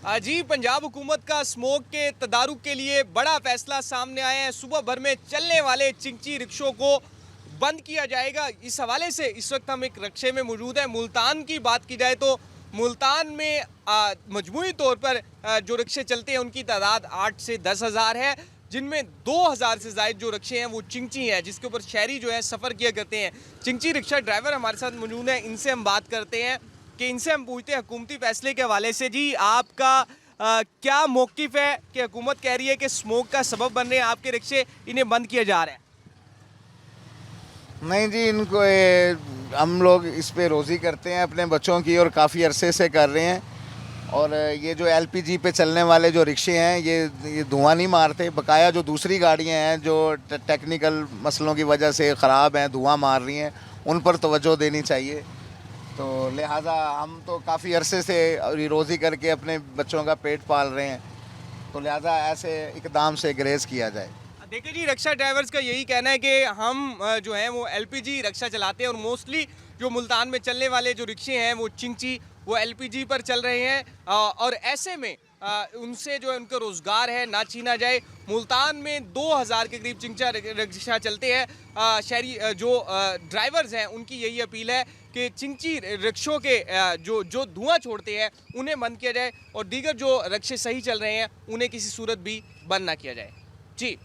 जी, पंजाब हुकूमत का स्मोक के तदारुक के लिए बड़ा फैसला सामने आया है। सुबह भर में चलने वाले चिंची रिक्शों को बंद किया जाएगा। इस हवाले से इस वक्त हम एक रिक्शे में मौजूद हैं। मुल्तान की बात की जाए तो मुल्तान में मजमूई तौर पर जो रिक्शे चलते हैं उनकी तादाद 8 से 10 हज़ार है, जिनमें 2000 से ज़ायद जो रिक्शे हैं वो चिंची हैं, जिसके ऊपर शहरी जो है सफ़र किया करते हैं। चिंची रिक्शा ड्राइवर हमारे साथ मौजूद हैं, इनसे हम बात करते हैं कि इनसे हम पूछते हैं हुकूमती फैसले के हवाले से। जी, आपका क्या मौक़िफ़ है कि हुकूमत कह रही है कि स्मोक का सबब बन रहे हैं आपके रिक्शे, इन्हें बंद किया जा रहा है? नहीं जी, इनको हम लोग इस पे रोज़ी करते हैं अपने बच्चों की और काफ़ी अरसे से कर रहे हैं। और ये जो एलपीजी पे चलने वाले जो रिक्शे हैं ये धुआं नहीं मारते। बकाया जो दूसरी गाड़ियां हैं जो टेक्निकल मसलों की वजह से ख़राब हैं, धुआं मार रही हैं, उन पर तवज्जो देनी चाहिए। तो लिहाजा हम तो काफ़ी अरसे से रोज़ी करके अपने बच्चों का पेट पाल रहे हैं, तो लिहाजा ऐसे इकदाम से ग्रेज़ किया जाए। देखिए जी, रिक्शा ड्राइवर्स का यही कहना है कि हम जो हैं वो एलपीजी रिक्शा चलाते हैं और मोस्टली जो मुल्तान में चलने वाले जो रिक्शे हैं वो चिंची, वो एलपीजी पर चल रहे हैं। और ऐसे में उनसे जो है उनका रोज़गार है ना छीना जाए। मुल्तान में 2000 के करीब चिंचा रिक्शा चलते हैं। शहरी जो ड्राइवर्स हैं उनकी यही अपील है कि चिंची रिक्शों के जो जो धुआं छोड़ते हैं उन्हें बंद किया जाए और दीगर जो रिक्शे सही चल रहे हैं उन्हें किसी सूरत भी बंद ना किया जाए। जी।